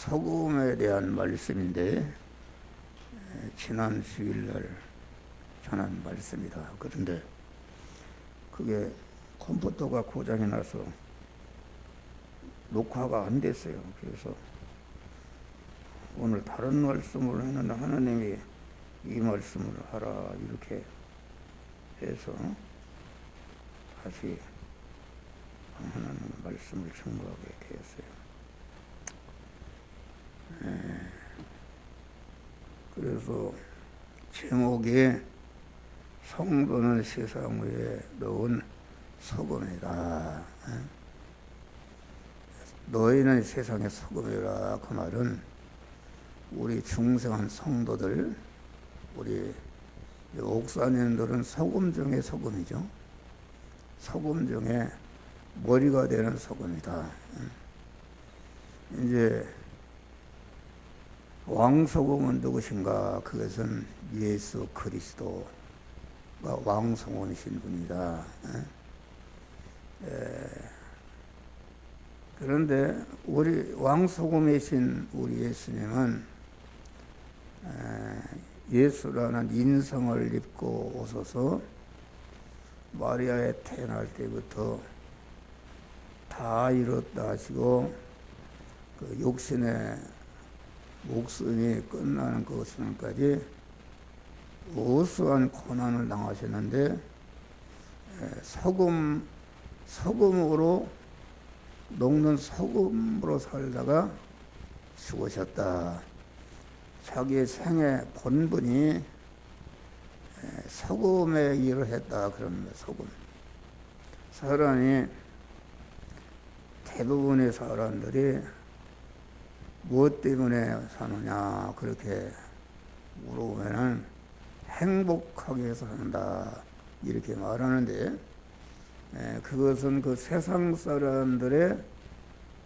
소금에 대한 말씀인데 지난 주일날 전한 말씀이다. 그런데 그게 컴퓨터가 고장이 나서 녹화가 안 됐어요. 그래서 오늘 다른 말씀을 했는데 하나님이 이 말씀을 하라 이렇게 해서 다시 하나님 말씀을 증거하게 되었어요. 그래서 제목이 성도는 세상 위에 놓은 소금이다. 너희는 세상의 소금이라. 그 말은 우리 중생한 성도들, 우리 옥사님들은 소금 중에 소금이죠. 소금 중에 머리가 되는 소금이다. 이제 왕소금은 누구신가? 그것은 예수 그리스도가 왕소금이신 분이다. 그런데 우리 왕소금이신 우리 예수님은 예수라는 인성을 입고 오셔서 마리아에 태어날 때부터 다 이뤘다 하시고 그 육신의 목숨이 끝나는 그 순간까지 우수한 고난을 당하셨는데 소금으로 녹는 소금으로 살다가 죽으셨다. 자기의 생의 본분이 소금에 일을 했다. 그럽니다. 소금. 사람이 대부분의 사람들이 무엇 때문에 사느냐 그렇게 물어보면은 행복하기 위해서 산다 이렇게 말하는데 그것은 그 세상 사람들의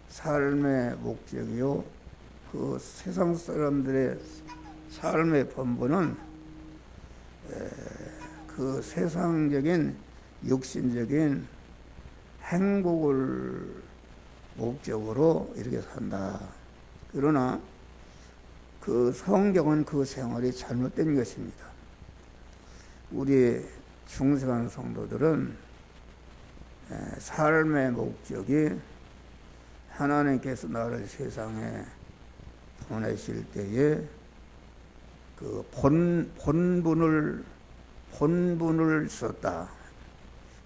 삶의 목적이요 그 세상 사람들의 삶의 본분은 그 세상적인 육신적인 행복을 목적으로 이렇게 산다. 그러나 그 성경은 그 생활이 잘못된 것입니다. 우리 중생한 성도들은 삶의 목적이 하나님께서 나를 세상에 보내실 때에 그 본분을 썼다.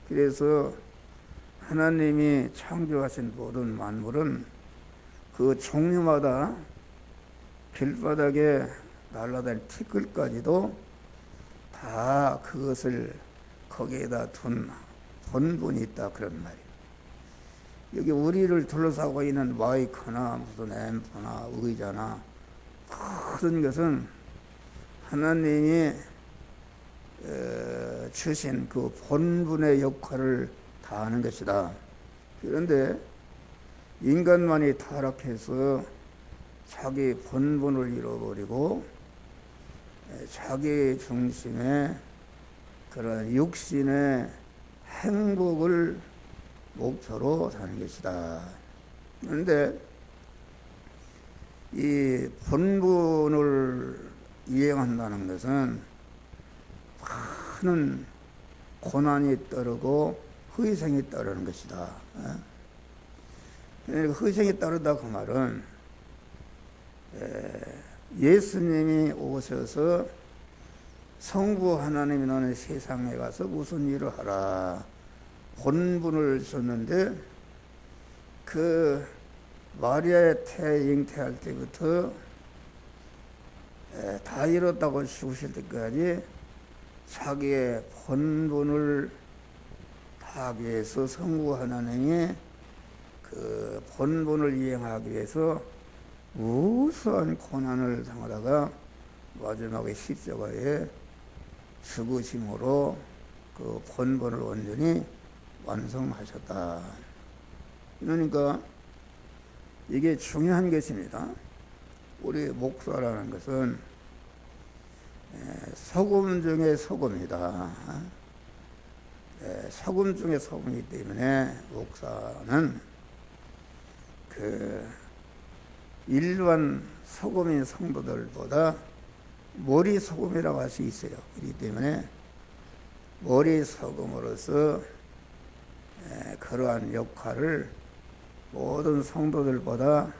그래서 하나님이 창조하신 모든 만물은 그 종류마다 길바닥에 날아다니는 티끌까지도 다 그것을 거기에다 둔 본분이 있다. 그런 말이에요. 여기 우리를 둘러싸고 있는 마이크나 무슨 앰프나 의자나 모든 것은 하나님이 주신 그 본분의 역할을 다하는 것이다. 그런데 인간만이 타락해서 자기 본분을 잃어버리고 자기 중심의 그런 육신의 행복을 목표로 사는 것이다. 그런데 이 본분을 이행한다는 것은 많은 고난이 따르고 희생이 따르는 것이다. 희생이 따르다 그 말은 예수님이 오셔서 성부 하나님이 너는 세상에 가서 무슨 일을 하라 본분을 줬는데 그 마리아의 잉태할 때부터 다 이뤘다고 죽으실 때까지 자기의 본분을 다하기 위해서 성부 하나님이 그 본분을 이행하기 위해서 우수한 고난을 당하다가 마지막에 십자가에 죽으심으로 그 본분을 온전히 완성하셨다. 그러니까 이게 중요한 것입니다. 우리 목사라는 것은 소금 중에 소금이다. 소금 중에 소금이기 때문에 목사는 그 일반 소금인 성도들보다 머리 소금이라고 할 수 있어요. 그렇기 때문에 머리 소금으로서 그러한 역할을 모든 성도들보다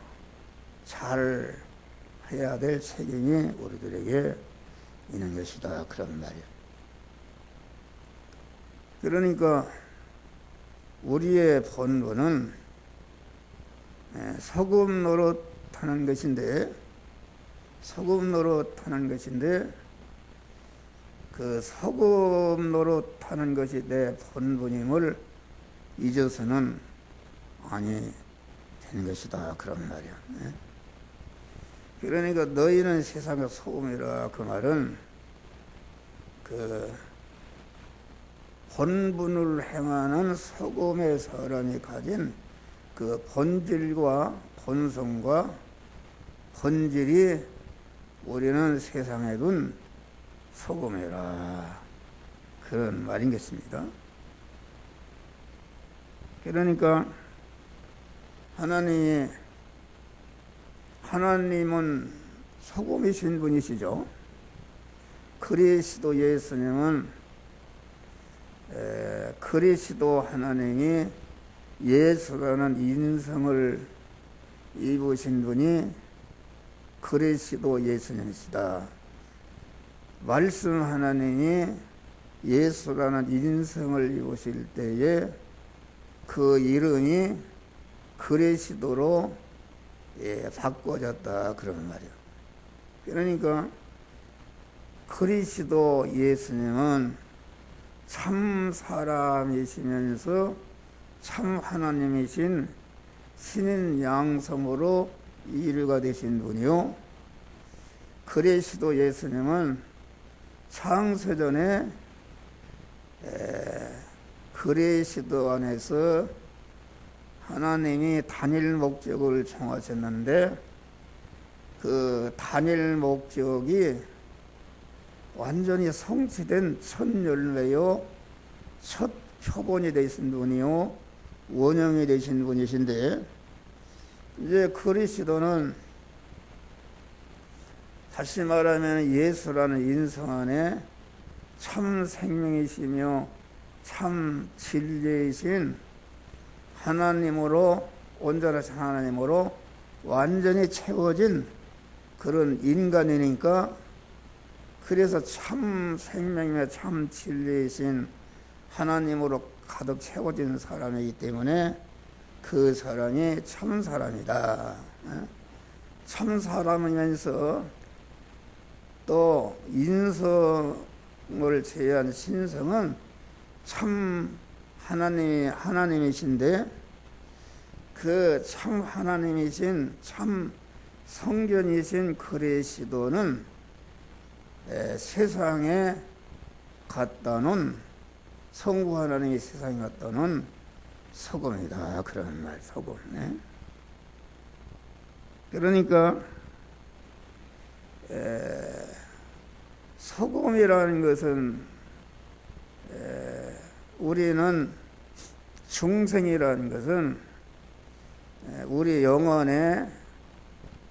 잘 해야 될 책임이 우리들에게 있는 것이다. 그런 말이에요. 그러니까 우리의 본분은 소금 노릇하는 것인데, 그 소금 노릇하는 것이 내 본분임을 잊어서는 아니 되는 것이다. 그런 말이야. 그러니까 너희는 세상의 소금이라, 그 말은 그 본분을 행하는 소금의 사람이 가진 그 본질과 본성과 본질이 우리는 세상에 둔 소금이라, 그런 말인 것입니다. 그러니까 하나님은 소금이신 분이시죠. 그리스도 예수님은 그리스도 하나님이 예수라는 인성을 입으신 분이 그리스도 예수님이시다. 말씀 하나님이 예수라는 인성을 입으실 때에 그 이름이 그리스도로 바꿔졌다. 그런 말이에요. 그러니까 그리스도 예수님은 참 사람이시면서 참 하나님이신 신인 양성으로 이르가 되신 분이요, 그리스도 예수님은 창세전에 그리스도 안에서 하나님이 단일 목적을 정하셨는데, 그 단일 목적이 완전히 성취된 첫 열매요, 첫 표본이 되신 분이요, 원형이 되신 분이신데, 이제 그리스도는 다시 말하면 예수라는 인성 안에 참 생명이시며 참 진리이신 하나님으로, 온전하신 하나님으로 완전히 채워진 그런 인간이니까, 그래서 참 생명이며 참 진리이신 하나님으로 가득 채워진 사람이기 때문에 그 사람이 참 사람이다. 참 사람이면서 또 인성을 제한 신성은 참 하나님이신데, 그 참 하나님이신 참 성전이신 그리스도는 세상에 갖다 놓은, 성부 하나님이 세상에 갖다 놓은 소금이다. 그런 말, 소금. 그러니까 소금이라는 것은 우리는 중생이라는 것은 우리 영혼에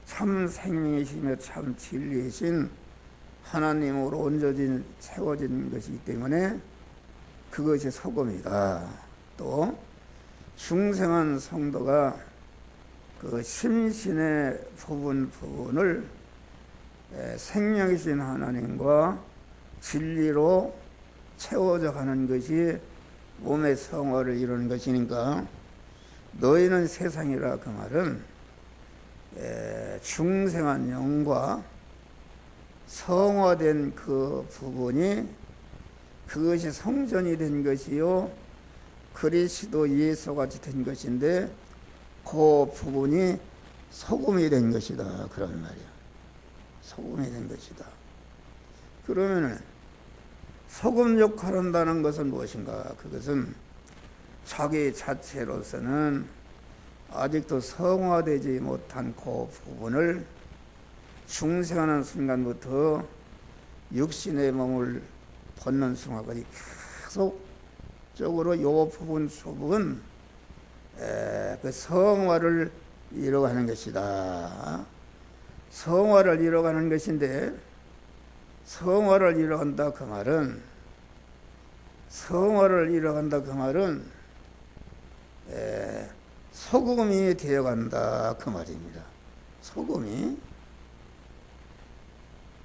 참 생명이시며 참 진리이신 하나님으로 얹어진 채워진 것이기 때문에 그것이 소금이다. 또 중생한 성도가 그 심신의 부분을 생명이신 하나님과 진리로 채워져 가는 것이 몸의 성화를 이루는 것이니까, 너희는 세상이라, 그 말은 중생한 영과 성화된 그 부분이, 그것이 성전이 된 것이요, 그리스도 예수같이 된 것인데, 그 부분이 소금이 된 것이다. 그런 말이야. 소금이 된 것이다. 그러면 소금 역할을 한다는 것은 무엇인가? 그것은 자기 자체로서는 아직도 성화되지 못한 그 부분을 중생하는 순간부터 육신의 몸을 벗는 순간까지 계속적으로 요 부분 그 성화를 이뤄가는 것이다. 성화를 이뤄가는 것인데, 성화를 이뤄간다 그 말은, 성화를 이뤄간다 그 말은 소금이 되어간다 그 말입니다. 소금이.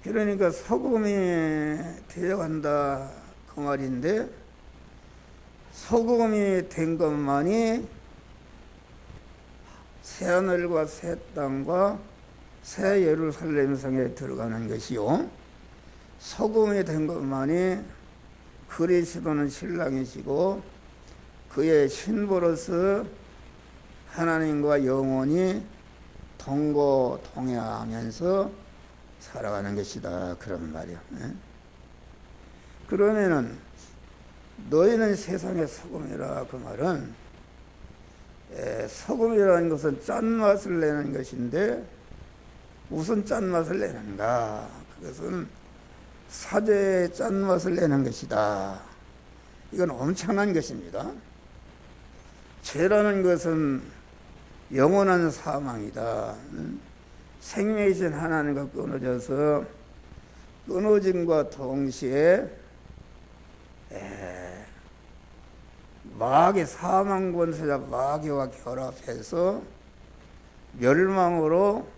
그러니까 소금이 되어간다 그 말인데, 소금이 된 것만이 새하늘과 새 땅과 새 예루살렘 성에 들어가는 것이요, 소금이 된 것만이 그리스도는 신랑이시고 그의 신부로서 하나님과 영원히 동거동행하면서 살아가는 것이다 그런 말이야. 그러면은 너희는 세상의 소금이라 그 말은, 소금이라는 것은 짠맛을 내는 것인데 무슨 짠맛을 내는가? 그것은 사죄의 짠맛을 내는 것이다. 이건 엄청난 것입니다. 죄라는 것은 영원한 사망이다. 생명이신 하나님과 끊어져서 끊어짐과 동시에 마귀, 사망 권세자 마귀와 결합해서 멸망으로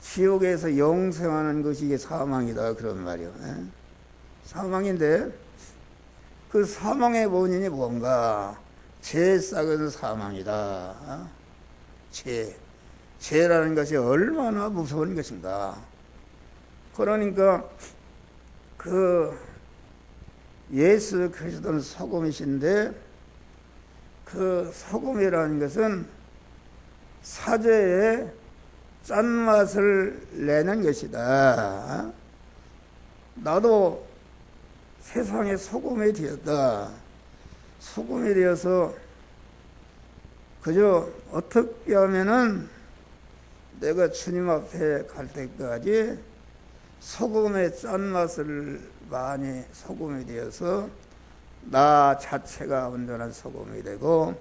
지옥에서 영생하는 것이 이게 사망이다 그런 말이요. 사망인데 그 사망의 원인이 뭔가? 죄 싹은 사망이다. 죄라는 것이 얼마나 무서운 것인가. 그러니까 그 예수 그리스도는 소금이신데, 그 소금이라는 것은 사죄의 짠맛을 내는 것이다. 나도 세상에 소금이 되었다. 소금이 되어서 그저 어떻게 하면은 내가 주님 앞에 갈 때까지 소금의 짠맛을 많이 소금이 되어서 나 자체가 온전한 소금이 되고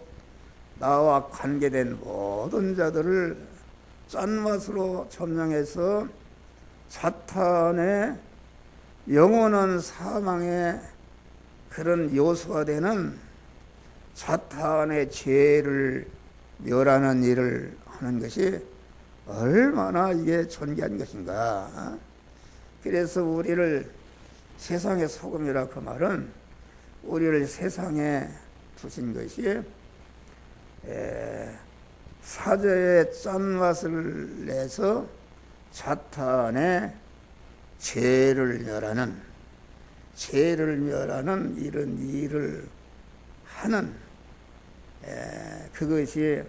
나와 관계된 모든 자들을 짠맛으로 점령해서 사탄의 영원한 사망의 그런 요소가 되는 사탄의 죄를 멸하는 일을 하는 것이 얼마나 이게 존귀한 것인가. 그래서 우리를 세상의 소금이라 그 말은 우리를 세상에 두신 것이 사죄의 짠맛을 내서 사탄의 죄를 멸하는 이런 일을 하는 그것이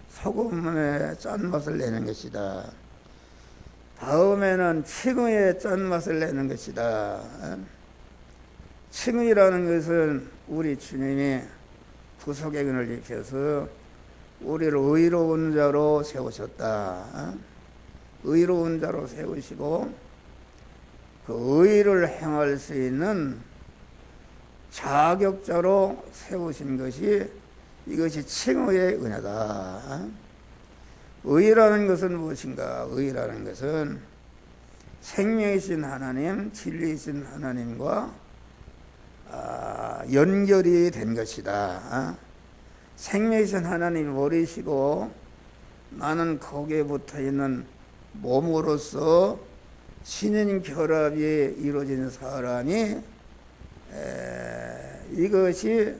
소금의 짠맛을 내는 것이다. 다음에는 칭의의 짠맛을 내는 것이다. 칭의라는 것은 우리 주님이 구속의근을 입혀서 우리를 의로운 자로 세우셨다. 의로운 자로 세우시고 그 의를 행할 수 있는 자격자로 세우신 것이, 이것이 칭의의 은혜다. 의라는 것은 무엇인가? 의라는 것은 생명이신 하나님, 진리이신 하나님과 연결이 된 것이다. 생명이신 하나님이 머리시고 나는 거기에 붙어있는 몸으로서 신인 결합이 이루어진 사람이 이것이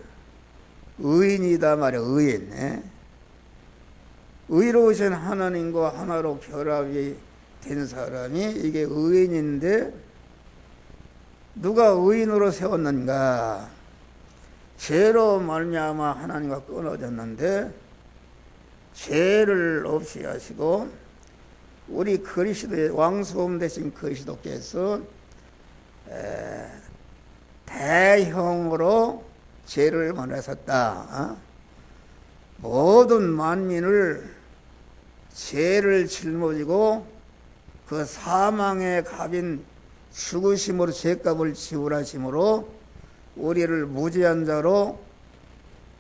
의인이다 말이야. 의인. 의로우신 하나님과 하나로 결합이 된 사람이 이게 의인인데, 누가 의인으로 세웠는가? 죄로 말미암아 하나님과 끊어졌는데 죄를 없이 하시고 우리 그리스도의 왕소금 되신 그리스도께서 대형으로 죄를 면하셨다. 모든 만민을 죄를 짊어지고 그 사망의 값인 죽으심으로 죄값을 지불하심으로 우리를 무죄한 자로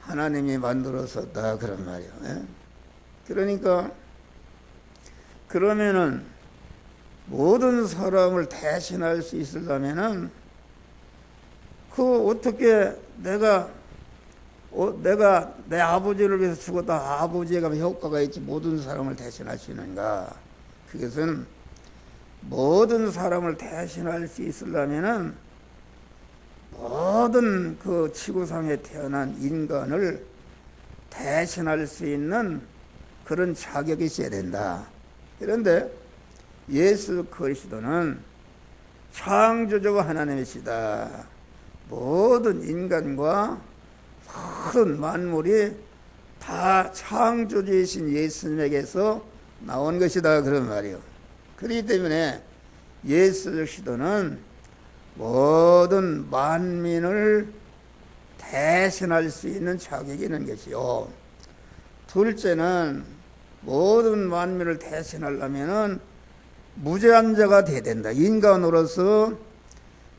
하나님이 만들었었다 그런 말이에요. 그러니까 그러면은 모든 사람을 대신할 수 있으려면은 그 어떻게 내가 내 아버지를 위해서 죽었다 아버지가 효과가 있지 모든 사람을 대신할 수 있는가? 그것은 모든 사람을 대신할 수 있으려면은 모든 그 지구상에 태어난 인간을 대신할 수 있는 그런 자격이 있어야 된다. 그런데 예수 그리스도는 창조주 하나님이시다. 모든 인간과 모든 만물이 다 창조주이신 예수님에게서 나온 것이다. 그런 말이요. 그렇기 때문에 예수 그리스도는 모든 만민을 대신할 수 있는 자격이 있는 것이요. 둘째는 모든 만민을 대신하려면은 무죄한 자가 돼야 된다. 인간으로서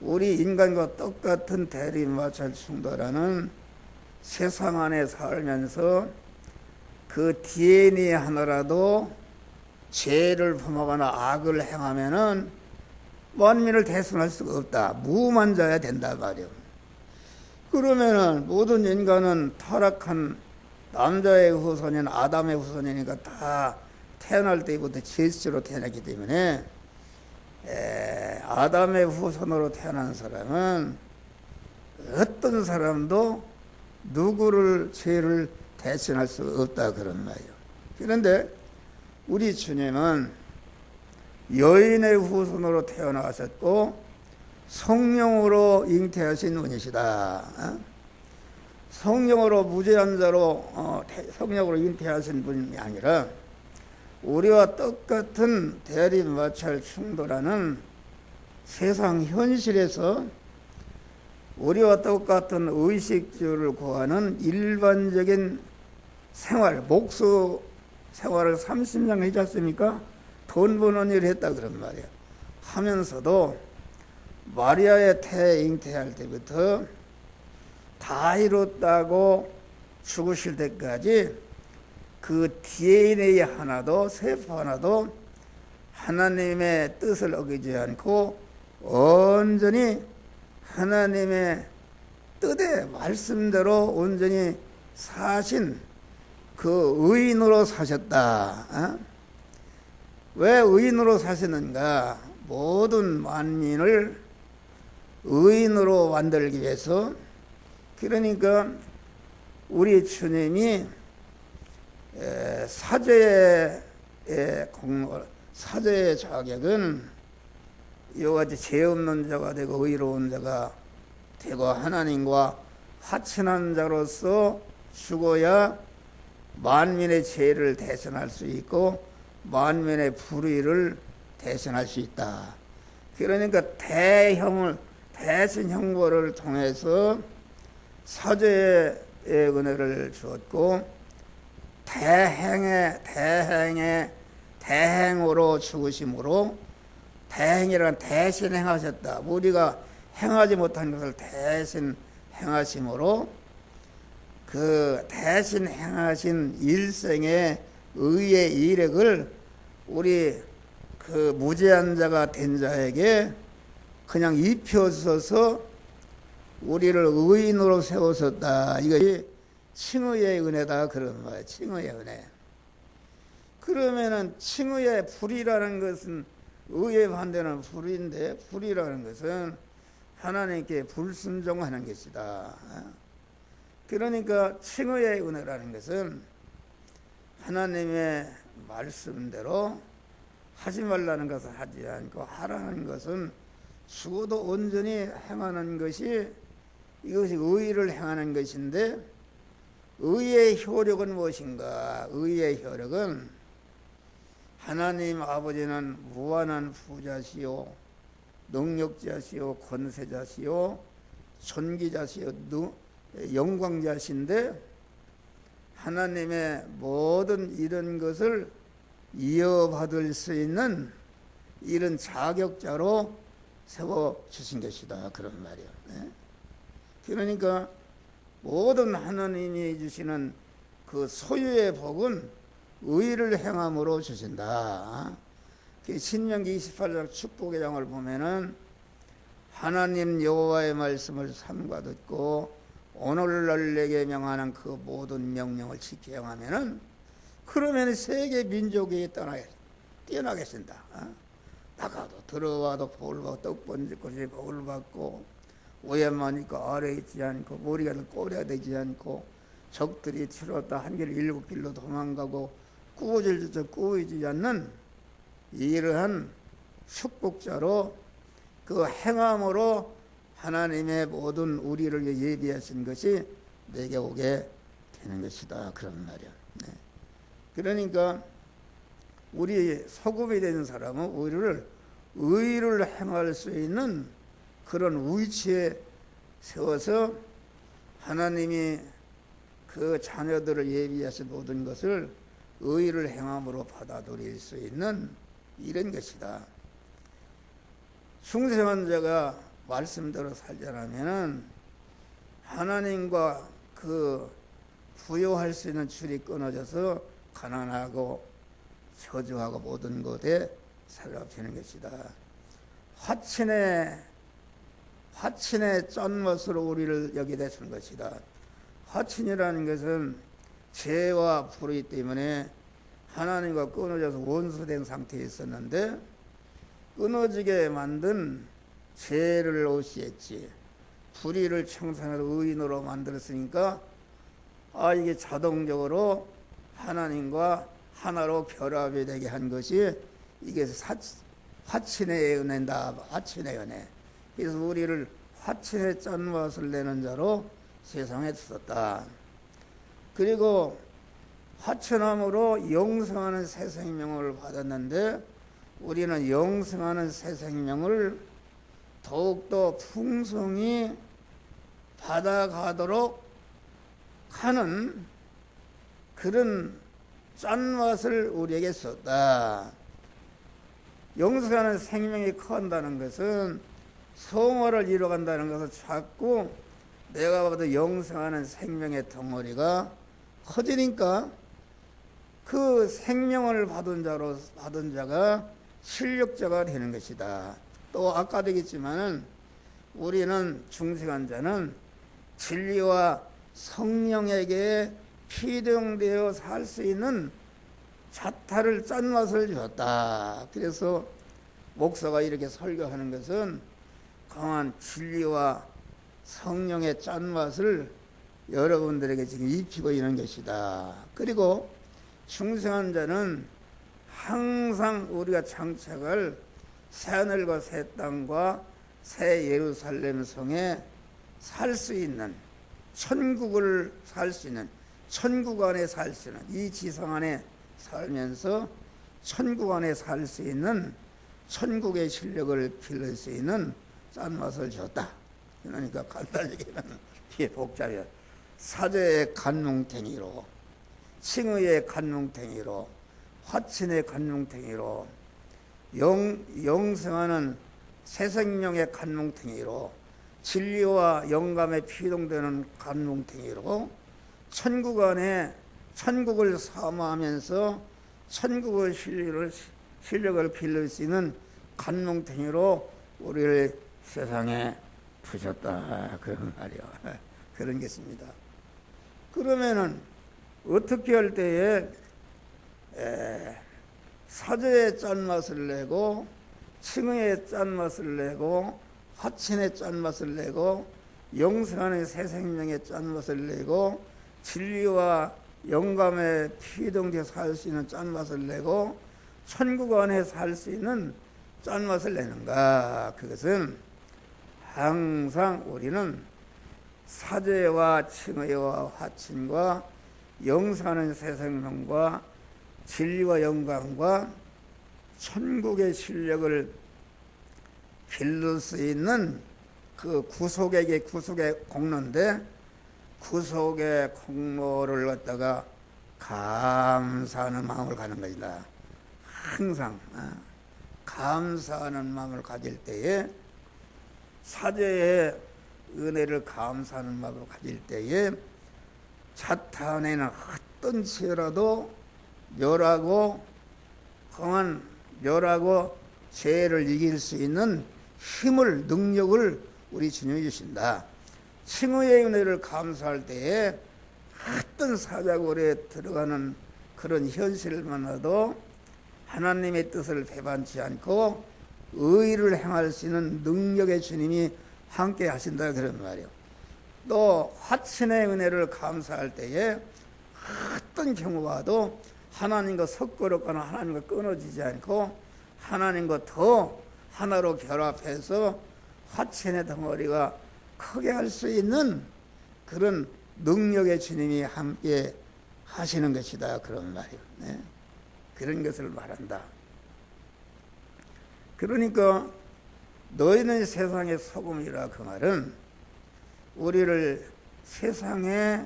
우리 인간과 똑같은 대립마찰 충돌하는 세상 안에 살면서 그 DNA 하나라도 죄를 범하거나 악을 행하면은 만민을 대신할 수가 없다. 무음한 자야 된다 말이요. 그러면은 모든 인간은 타락한 남자의 후손인 아담의 후손이니까 다 태어날 때부터 죄수로 태어났기 때문에 아담의 후손으로 태어난 사람은 어떤 사람도 누구를 죄를 대신할 수 없다 그런 말이에요. 그런데 우리 주님은 여인의 후손으로 태어나셨고 성령으로 잉태하신 분이시다. 성령으로 무죄한 자로 성령으로 잉태하신 분이 아니라 우리와 똑같은 대립마찰 충돌하는 세상 현실에서 우리와 똑같은 의식주를 구하는 일반적인 생활, 목수 생활을 30년 했지 않습니까? 돈 버는 일을 했다 그런 말이야. 하면서도 마리아의 태에 잉태할 때부터 다 이뤘다고 죽으실 때까지 그 DNA 하나도 세포 하나도 하나님의 뜻을 어기지 않고 온전히 하나님의 뜻의 말씀대로 온전히 사신 그 의인으로 사셨다. 왜 의인으로 사셨는가? 모든 만민을 의인으로 만들기 위해서. 그러니까 우리 주님이 사죄의 자격은 이와같이 죄 없는 자가 되고 의로운 자가 되고 하나님과 화친한 자로서 죽어야 만민의 죄를 대신할 수 있고 만민의 불의를 대신할 수 있다. 그러니까 대신 형벌을 통해서 사죄의 은혜를 주었고 대행으로 죽으심으로 대행이란 대신 행하셨다. 우리가 행하지 못한 것을 대신 행하심으로 그 대신 행하신 일생의 의의 이력을 우리 그 무죄한 자가 된 자에게 그냥 입혀서서 우리를 의인으로 세우셨다. 이것이 칭의의 은혜다 그런 말이에요. 칭의의 은혜. 그러면은 칭의의 불이라는 것은 의의 반대는 불인데 불이라는 것은 하나님께 불순종하는 것이다. 그러니까 칭의의 은혜라는 것은 하나님의 말씀대로 하지 말라는 것을 하지 않고 하라는 것은 죽어도 온전히 행하는 것이 이것이 의를 행하는 것인데 의의 효력은 무엇인가? 의의 효력은 하나님 아버지는 무한한 부자시요 능력자시요 권세자시요 존귀자시요 영광자신데 하나님의 모든 이런 것을 이어받을 수 있는 이런 자격자로 세워주신 것이다 그런 말이에요. 그러니까 모든 하나님이 주시는 그 소유의 복은 의를 행함으로 주신다. 신명기 28장 축복의 장을 보면은 하나님 여호와의 말씀을 삼가 듣고 오늘날 내게 명하는 그 모든 명령을 지켜 행하면은 그러면 세계 민족이 뛰어나겠습니다. 나가도 들어와도 복을 받고 떡 번질 것이 복을 받고 오해만 있고 아래 있지 않고 머리가 꼬리가 되지 않고 적들이 치렀다 한 길 일곱 길로 도망가고 꾸어지지 않는 이러한 축복자로 그 행함으로 하나님의 모든 우리를 예비하신 것이 내게 오게 되는 것이다. 그런 말이야. 네. 그러니까 우리 소급이 되는 사람은 우리를 의를 행할 수 있는 그런 위치에 세워서 하나님이 그 자녀들을 예비하신 모든 것을 의를 행함으로 받아들일 수 있는 이런 것이다. 충성한 자가 말씀대로 살자라면은 하나님과 그 부여할 수 있는 줄이 끊어져서 가난하고 저주하고 모든 것에 살아가는 것이다. 화친의 짠맛으로 우리를 여기게 되는 것이다. 화친이라는 것은 죄와 불의 때문에 하나님과 끊어져서 원수된 상태에 있었는데 끊어지게 만든 죄를 없이했지. 불의를 청산해서 의인으로 만들었으니까 이게 자동적으로 하나님과 하나로 결합이 되게 한 것이 이게 화친의 은혜다. 화친의 은혜. 그래서 우리를 화친의 짠맛을 내는 자로 세상에 두었다. 그리고 화친함으로 영생하는 새 생명을 받았는데 우리는 영생하는 새 생명을 더욱더 풍성히 받아가도록 하는 그런 짠맛을 우리에게 썼다. 영생하는 생명이 커간다는 것은 성화를 이뤄간다는 것은 자꾸 내가 봐도 영생하는 생명의 덩어리가 커지니까 그 생명을 받은 자가 실력자가 되는 것이다. 또 아까도 얘기했지만은 우리는 중생한 자는 진리와 성령에게 피동되어 살 수 있는 자타를 짠맛을 주었다. 그래서 목사가 이렇게 설교하는 것은 강한 진리와 성령의 짠맛을 여러분들에게 지금 입히고 있는 것이다. 그리고 중생한 자는 항상 우리가 장착할 새하늘과 새 땅과 새 예루살렘 성에 살 수 있는 천국을 살 수 있는 천국 안에 살 수 있는 이 지상 안에 살면서 천국 안에 살 수 있는 천국의 실력을 기를 수 있는 짠맛을 줬다. 그러니까 간단히 얘기하면 이게 복잡해요. 사제의 간뭉탱이로 칭의의 간뭉탱이로 화친의 간뭉탱이로 영생하는 새 생명의 간뭉탱이로 진리와 영감에 피동되는 간뭉탱이로 천국 안에 천국을 사모하면서 천국의 실력을 기를 수 있는 간뭉탱이로 우리를 세상에 두셨다. 그런 말이요. 그런 게 있습니다. 그러면은 어떻게 할 때에 사제의 짠맛을 내고 칭의의 짠맛을 내고 화친의 짠맛을 내고 영생하는 새 생명의 짠맛을 내고 진리와 영감에 피동되어 살 수 있는 짠맛을 내고 천국 안에 살 수 있는 짠맛을 내는가? 그것은 항상 우리는 사제와 칭의와 화친과 영생하는 새 생명과 진리와 영광과 천국의 실력을 기를 수 있는 그 구속의 공로인데 구속의 공로를 갖다가 감사하는 마음을 가는 것이다. 항상 감사하는 마음을 가질 때에 사제의 은혜를 감사하는 마음을 가질 때에 자탄에는 어떤 죄라도 멸하고 강한 멸하고 죄를 이길 수 있는 힘을 능력을 우리 주님이 주신다. 칭의의 은혜를 감사할 때에 어떤 사자굴에 들어가는 그런 현실을 만나도 하나님의 뜻을 배반치 않고 의를 행할 수 있는 능력의 주님이 함께 하신다 그런 말이에요. 또 화친의 은혜를 감사할 때에 어떤 경우와도 하나님과 섞어놓거나 하나님과 끊어지지 않고 하나님과 더 하나로 결합해서 화친의 덩어리가 크게 할 수 있는 그런 능력의 주님이 함께 하시는 것이다 그런 말이에요. 네. 그런 것을 말한다. 그러니까 너희는 세상의 소금이라 그 말은 우리를 세상에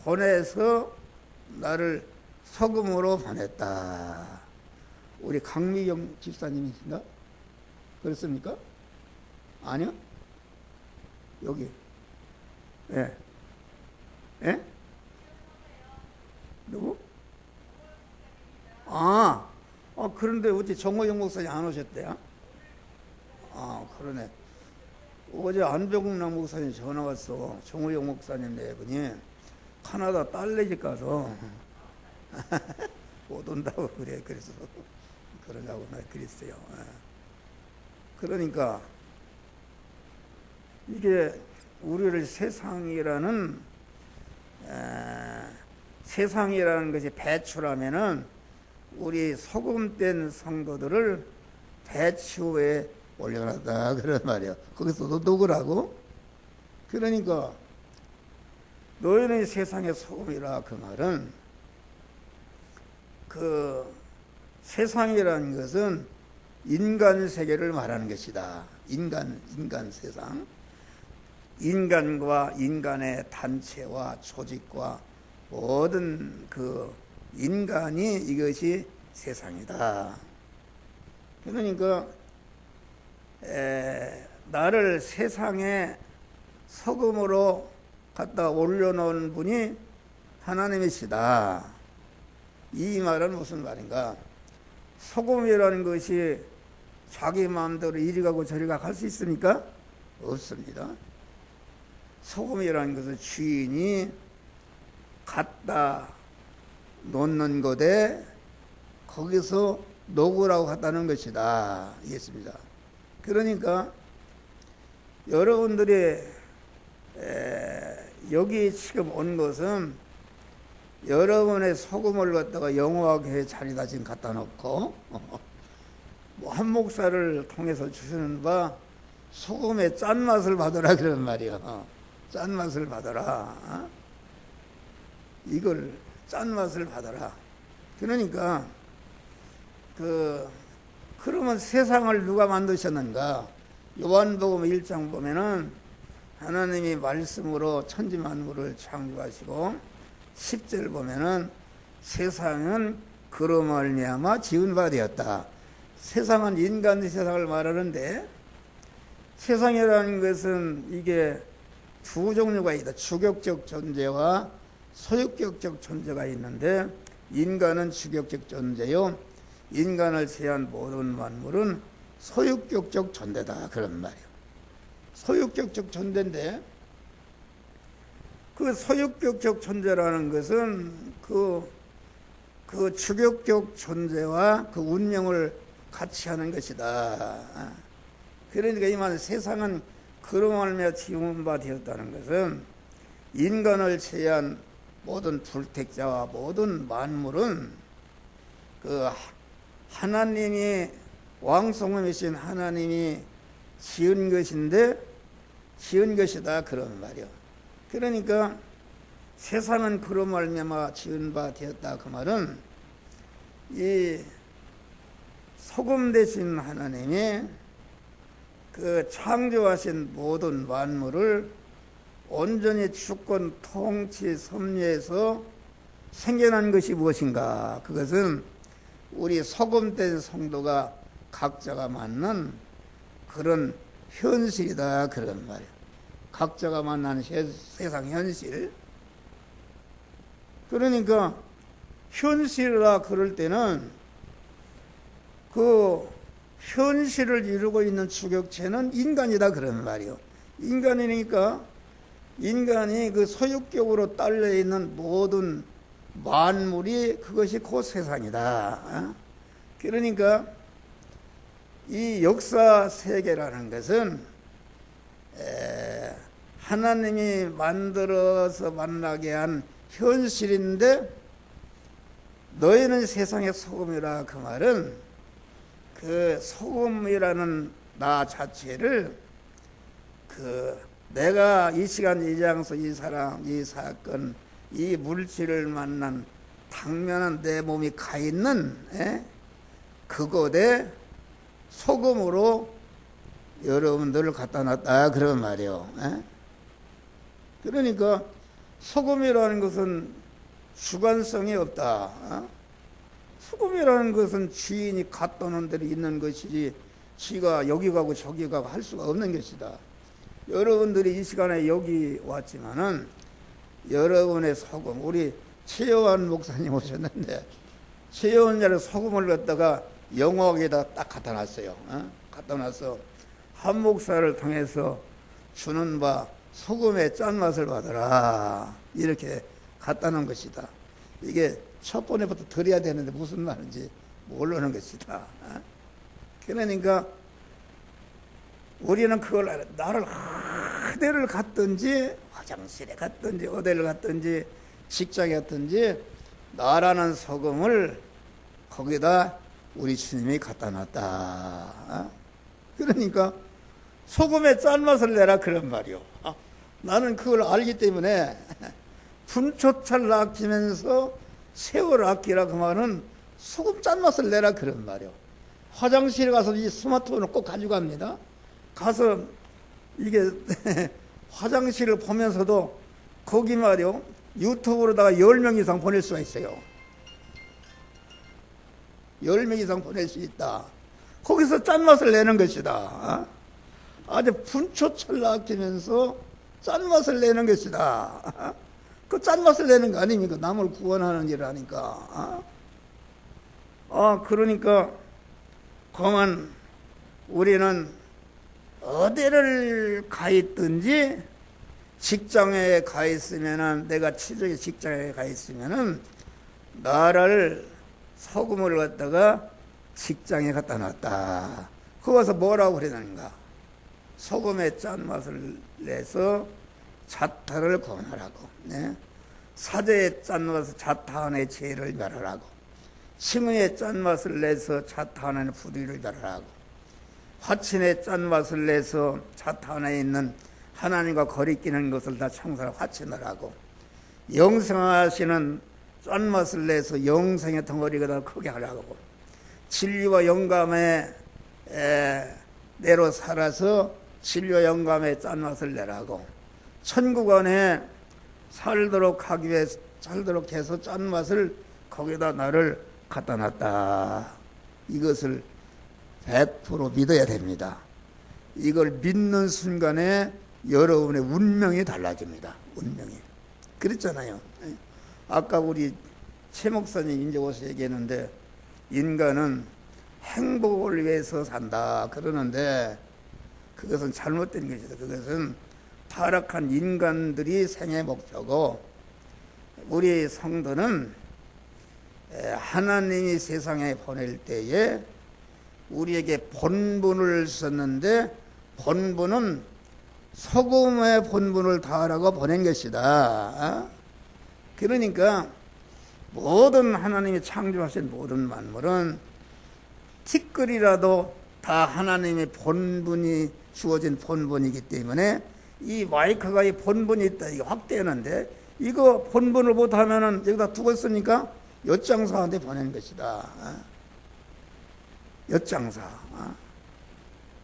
보내서 나를 소금으로 보냈다. 우리 강미경 집사님이신가? 그렇습니까? 아니요? 여기. 예. 예? 누구? 그런데 어째 정호영 목사님 안 오셨대요? 그러네. 어제 안병남 목사님 전화 왔어. 정호영 목사님 네 분이 카나다 딸내집 가서 못 온다고 그래. 그래서 그러냐고 나 그랬어요. 그러니까 이게 우리를 세상이라는 것이 배추라면은 우리 소금된 성도들을 배추에 올려놨다 그런 말이야. 거기서도 누구라고? 그러니까 너희는 세상의 소금이라 그 말은 그 세상이라는 것은 인간 세계를 말하는 것이다. 인간 세상. 인간과 인간의 단체와 조직과 모든 그 인간이 이것이 세상이다. 그러니까 나를 세상에 소금으로 갖다 올려놓은 분이 하나님이시다. 이 말은 무슨 말인가? 소금이라는 것이 자기 마음대로 이리 가고 저리 가고 할 수 있습니까? 없습니다. 소금이라는 것은 주인이 갖다 놓는 곳에 거기서 녹으라고 하다는 것이다. 이겠습니다. 그러니까 여러분들이 여기 지금 온 것은 여러분의 소금을 갖다가 영화교회 자리다 지금 갖다 놓고 한 목사를 통해서 주시는 바 소금의 짠맛을 받으라 그런 말이요. 짠맛을 받아라. 이걸 짠맛을 받아라. 그러니까 그러면 세상을 누가 만드셨는가? 요한복음 1장 보면은 하나님이 말씀으로 천지만물을 창조하시고 10절 보면은 세상은 그로 말미암아 지은 바 되었다. 세상은 인간 세상을 말하는데 세상이라는 것은 이게 두 종류가 있다. 주격적 존재와 소유격적 존재가 있는데 인간은 주격적 존재요. 인간을 제한 모든 만물은 소유격적 존재다. 그런 말이에요. 소유격적 존재인데 그 소유격적 존재라는 것은 그 주격적 존재와 그 운명을 같이 하는 것이다. 그러니까 이 말은 세상은 그로 말미암아 지은 바 되었다는 것은 인간을 제한 모든 불택자와 모든 만물은 그 하나님이 왕성함이신 하나님이 지은 것인데 지은 것이다 그런 말이요. 그러니까 세상은 그로 말미암아 지은 바 되었다 그 말은 이 소금 되신 하나님이 그 창조하신 모든 만물을 온전히 주권 통치 섭리해서 생겨난 것이 무엇인가? 그것은 우리 소금된 성도가 각자가 만난 그런 현실이다 그런 말이에요. 각자가 만난 세상 현실. 그러니까 현실이라 그럴 때는 그 현실을 이루고 있는 주격체는 인간이다 그런 말이요. 인간이니까 인간이 그 소유격으로 딸려 있는 모든 만물이 그것이 그 세상이다. 그러니까 이 역사 세계라는 것은 하나님이 만들어서 만나게 한 현실인데 너희는 세상의 소금이라 그 말은 그 소금이라는 나 자체를 그 내가 이 시간 이 장소 이 사람 이 사건 이 물질을 만난 당면한 내 몸이 가 있는 그곳에 소금으로 여러분들을 갖다 놨다 그런 말이요. 그러니까 소금이라는 것은 주관성이 없다. 소금이라는 것은 주인이 갖다 놓은 대로 있는 것이지 지가 여기 가고 저기 가고 할 수가 없는 것이다. 여러분들이 이 시간에 여기 왔지만은 여러분의 소금, 우리 최여한 목사님 오셨는데 최여한 자를 소금을 갖다가 영화에다 딱 갖다 놨어요. 갖다 놔서 한 목사를 통해서 주는 바 소금의 짠맛을 받아라 이렇게 갖다 놓은 것이다. 이게 첫 번에부터 드려야 되는데 무슨 말인지 모르는 것이다. 그러니까 우리는 그걸 나를 어디를 갔든지 화장실에 갔든지 어디를 갔든지 직장에 갔든지 나라는 소금을 거기다 우리 주님이 갖다 놨다. 그러니까 소금의 짠맛을 내라 그런 말이요. 나는 그걸 알기 때문에 분초차를 아끼면서 세월을 아끼라 그 말은 소금 짠맛을 내라 그런 말이요. 화장실에 가서 이 스마트폰을 꼭 가져갑니다. 가서 이게 화장실을 보면서도 거기 말이요 유튜브로다가 10명 이상 보낼 수가 있어요. 10명 이상 보낼 수 있다. 거기서 짠맛을 내는 것이다. 아주 분초철 아끼면서 짠맛을 내는 것이다. 그 짠맛을 내는 거 아닙니까? 남을 구원하는 일을 하니까. 그러니까 그만 우리는 어디를 가 있든지 직장에 가 있으면은 내가 취직의 직장에 가 있으면은 나를 소금을 갖다가 직장에 갖다 놨다. 거기 가서 뭐라고 그러는가? 소금의 짠맛을 내서 자타를 구원하라고. 사제의 짠맛을 자타하는 죄를 멸하라고. 칭의의 짠맛을 내서 자타하는 불의를 멸하라고. 화친의 짠맛을 내서 자타안에 있는 하나님과 거리끼는 것을 다 청산하고 화친하라고. 영생하시는 짠맛을 내서 영생의 덩어리가 더 크게 하라고. 진리와 영감의 내로 살아서 진리와 영감의 짠맛을 내라고. 천국 안에 살도록 하기 위해 살도록 해서 짠맛을 거기다 나를 갖다 놨다. 이것을 100% 믿어야 됩니다. 이걸 믿는 순간에 여러분의 운명이 달라집니다. 운명이. 그랬잖아요. 아까 우리 최 목사님 이제 와서 얘기했는데 인간은 행복을 위해서 산다 그러는데 그것은 잘못된 것이다. 그것은 타락한 인간들이 생의 목표고 우리 성도는 하나님이 세상에 보낼 때에 우리에게 본분을 썼는데 본분은 소금의 본분을 다하라고 보낸 것이다. 그러니까 모든 하나님이 창조하신 모든 만물은 티끌이라도 다 하나님의 본분이 주어진 본분이기 때문에 이 마이크가 이 본분이 있다 이거 확대하는데 이거 본분을 못하면은 여기다 두었으니까 엿장사한테 보낸 것이다. 엿장사.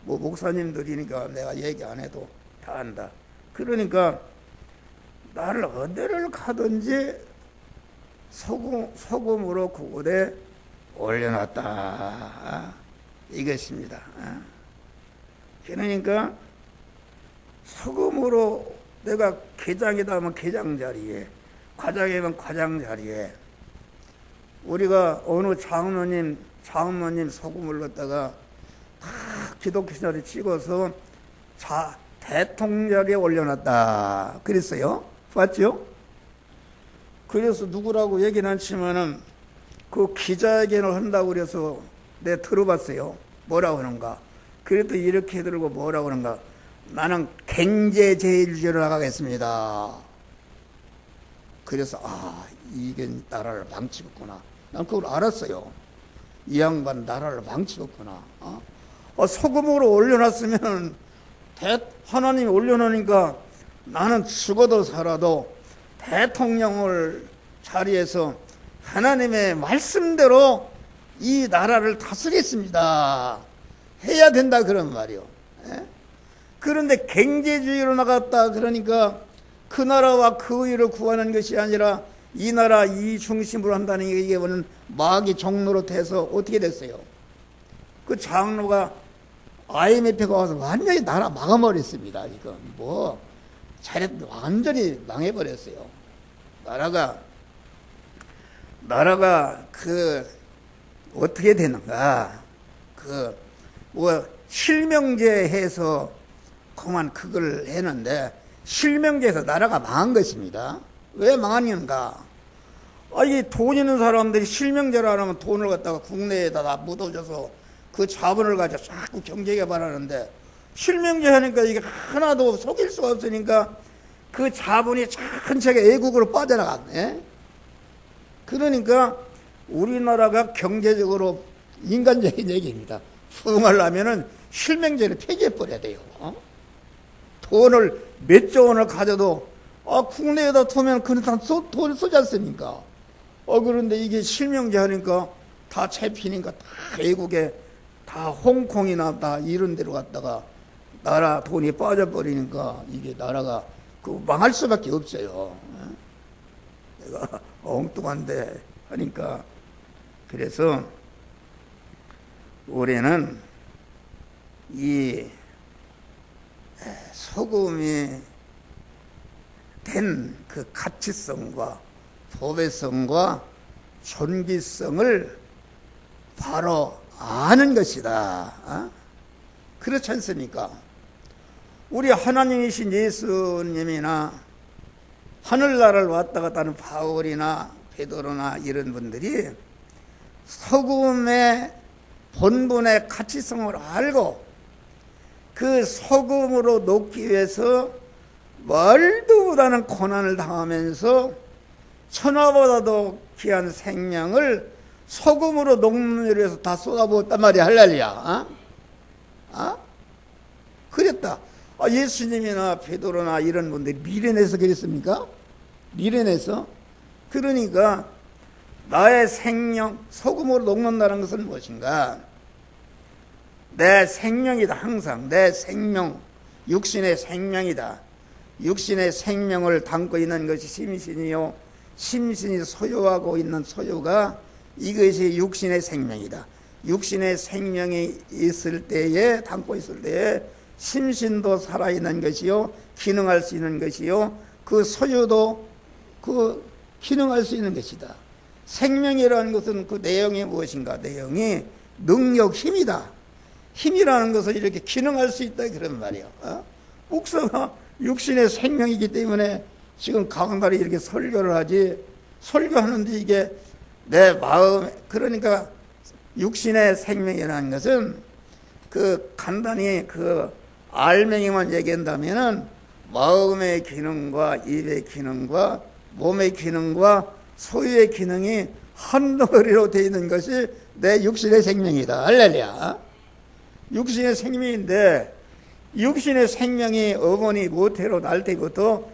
뭐 목사님들이니까 내가 얘기 안 해도 다 안다. 그러니까 나를 어디를 가든지 소금으로 그곳에 올려놨다. 이것입니다. 그러니까 소금으로 내가 게장이다 하면 게장 자리에, 과장이면 과장 자리에, 우리가 어느 장로님 소금을 넣다가 다 기독교사를 찍어서 대통령에 올려놨다 그랬어요. 봤죠? 그래서 누구라고 얘기는 않지만은 그 기자회견을 한다고 그래서 내가 들어봤어요. 뭐라고 하는가. 그래도 이렇게 들고 뭐라고 하는가. 나는 경제제일주의로 나가겠습니다. 그래서 이게 나라를 망치겠구나. 난 그걸 알았어요. 이 양반 나라를 망치겠구나. 소금으로 올려놨으면 하나님이 올려놓으니까 나는 죽어도 살아도 대통령을 자리에서 하나님의 말씀대로 이 나라를 다스리겠습니다. 해야 된다 그런 말이요. 그런데 경제주의로 나갔다 그러니까 그 나라와 그 의를 구하는 것이 아니라 이 나라 이 중심으로 한다는 이게 뭐는 마귀 종로로 돼서 어떻게 됐어요? 그 장로가 IMF가 와서 완전히 나라 망해버렸습니다. 이거 뭐 잘했는데 완전히 망해버렸어요. 나라가 그 어떻게 되는가? 그 뭐 실명제 해서 그만 그걸 했는데 실명제에서 나라가 망한 것입니다. 왜 망하는가? 이 돈 있는 사람들이 실명제를 안 하면 돈을 갖다가 국내에다 다 묻어줘서 그 자본을 가지고 자꾸 경제 개발하는데 실명제 하니까 이게 하나도 속일 수가 없으니까 그 자본이 천천히 외국으로 빠져나갔네. 그러니까 우리나라가 경제적으로 인간적인 얘기입니다. 부흥하려면은 실명제를 폐지해버려야 돼요. 돈을 몇조 원을 가져도 국내에다 두면 그는 다 돈을 쓰지 않습니까? 그런데 이게 실명제 하니까 다 잡히니까 다 외국에 다 홍콩이나 다 이런 데로 갔다가 나라 돈이 빠져버리니까 이게 나라가 망할 수밖에 없어요. 내가 엉뚱한데 하니까 그래서 올해는 이 소금이 된 그 가치성과 도배성과 존귀성을 바로 아는 것이다. 그렇지 않습니까? 우리 하나님이신 예수님이나 하늘나라를 왔다 갔다 하는 바울이나 베드로나 이런 분들이 소금의 본분의 가치성을 알고 그 소금으로 녹기 위해서 말도 못하는 고난을 당하면서 천하보다도 귀한 생명을 소금으로 녹는 일을 위해서 다 쏟아부었단 말이야. 할렐루야. 그랬다. 예수님이나 베드로나 이런 분들이 미련해서 그랬습니까? 미련해서? 그러니까 나의 생명, 소금으로 녹는다는 것은 무엇인가? 내 생명이다. 항상 내 생명, 육신의 생명이다. 육신의 생명을 담고 있는 것이 심신이요, 심신이 소유하고 있는 소유가 이것이 육신의 생명이다. 육신의 생명이 있을 때에, 담고 있을 때에 심신도 살아있는 것이요, 기능할 수 있는 것이요, 그 소유도 기능할 수 있는 것이다. 생명이라는 것은 그 내용이 무엇인가? 내용이 능력, 힘이다. 힘이라는 것을 이렇게 기능할 수 있다 그런 말이에요. 목사가 육신의 생명이기 때문에 지금 강간에 이렇게 설교를 하지, 설교하는데 이게 내 마음, 그러니까 육신의 생명이라는 것은 간단히 알맹이만 얘기한다면은 마음의 기능과 입의 기능과 몸의 기능과 소유의 기능이 한 덩어리로 되어 있는 것이 내 육신의 생명이다. 할렐루야. 육신의 생명인데 육신의 생명이 어머니 모태로 날 때부터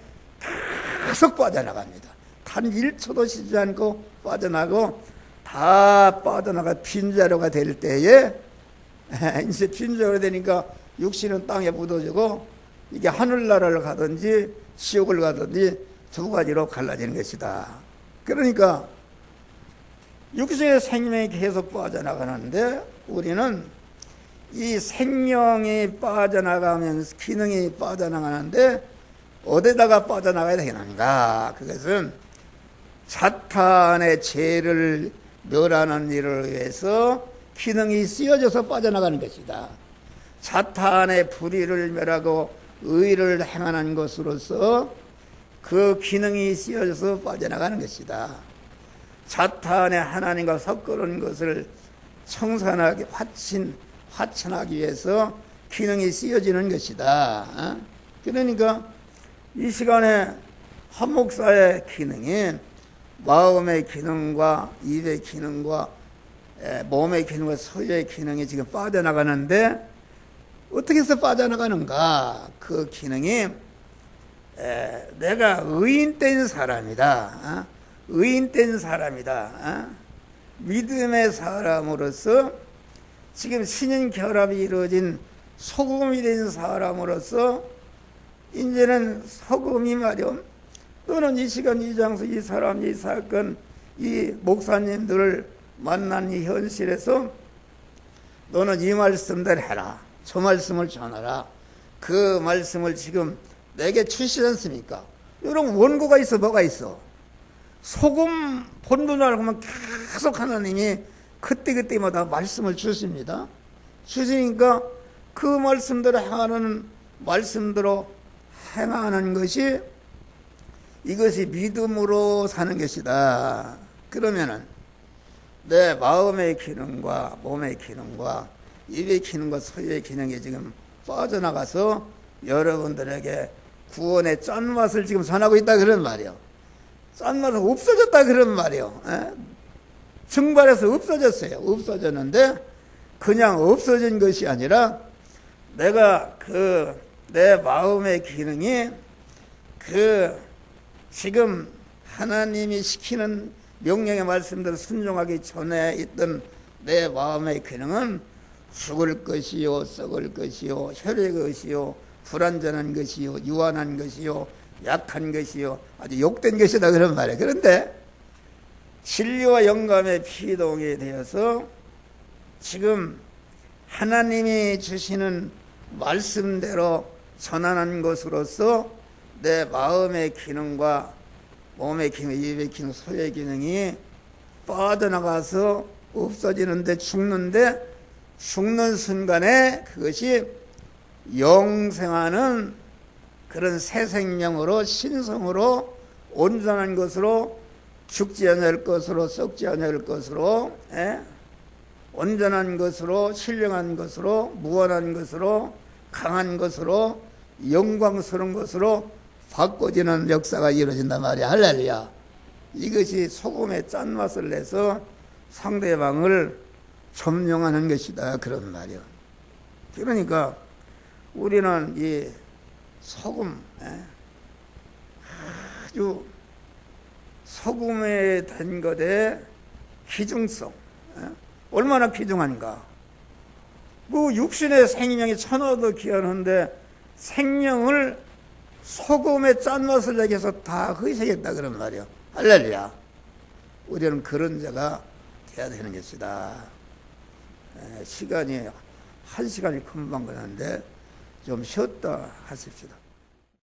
계속 빠져나갑니다. 단 1초도 쉬지 않고 빠져나가고 다 빠져나가 빈자료가 될 때에 이제 빈자료가 되니까 육신은 땅에 묻어지고 이게 하늘나라를 가든지 지옥을 가든지 두 가지로 갈라지는 것이다. 그러니까 육신의 생명이 계속 빠져나가는데 우리는 이 생명이 빠져나가면서 기능이 빠져나가는데 어디다가 빠져나가야 되는가? 그것은 사탄의 죄를 멸하는 일을 위해서 기능이 쓰여져서 빠져나가는 것이다. 사탄의 불의를 멸하고 의를 행하는 것으로서 그 기능이 쓰여져서 빠져나가는 것이다. 사탄의 하나님과 섞어놓은 것을 청산하게 화천하기 위해서 기능이 쓰여지는 것이다. 그러니까 이 시간에 한 목사의 기능이 마음의 기능과 입의 기능과 몸의 기능과 서유의 기능이 지금 빠져나가는데 어떻게 해서 빠져나가는가? 그 기능이 내가 의인된 사람이다. 의인된 사람이다. 믿음의 사람으로서 지금 신인 결합이 이루어진 소금이 된 사람으로서 이제는 소금이 말이요. 또는 이 시간 이 장소 이 사람 이 사건 이 목사님들을 만난 이 현실에서 너는 이 말씀대로 해라. 저 말씀을 전하라. 그 말씀을 지금 내게 주시지 않습니까? 여러분 원고가 있어 뭐가 있어? 소금 본분을 보면 계속 하나님이 그때그때마다 말씀을 주십니다. 주시니까 그 말씀대로 행하는 말씀대로 행하는 것이 이것이 믿음으로 사는 것이다. 그러면은 내 마음의 기능과 몸의 기능과 입의 기능과 서유의 기능이 지금 빠져나가서 여러분들에게 구원의 짠맛을 지금 전하고 있다 그런 말이요. 짠맛은 없어졌다 그런 말이요. 증발해서 없어졌어요. 없어졌는데 그냥 없어진 것이 아니라 내가 내 마음의 기능이 지금 하나님이 시키는 명령의 말씀대로 순종하기 전에 있던 내 마음의 기능은 죽을 것이요 썩을 것이요 혈의 것이요 불완전한 것이요 유한한 것이요 약한 것이요 아주 욕된 것이다 그런 말이에요. 그런데 진리와 영감의 피동이 되어서 지금 하나님이 주시는 말씀대로 전하는 것으로서 내 마음의 기능과 몸의 기능, 입의 기능, 소의 기능이 빠져나가서 없어지는데 죽는 순간에 그것이 영생하는 그런 새 생명으로 신성으로 온전한 것으로 죽지 않을 것으로 썩지 않을 것으로 온전한 것으로 신령한 것으로 무한한 것으로 강한 것으로 영광스러운 것으로 바꿔지는 역사가 이루어진단 말이야. 할렐루야. 이것이 소금의 짠맛을 내서 상대방을 점령하는 것이다 그런 말이야. 그러니까 우리는 이 소금 아주 소금에 된 것의 귀중성 얼마나 귀중한가. 뭐 육신의 생명이 천하도 귀한데 생명을 소금의 짠맛을 내게 해서 다 희생했다 그런 말이야. 할렐루야. 우리는 그런 자가 돼야 되는 것이다. 시간이 1시간이 금방 가는데 좀 쉬었다 하십시다.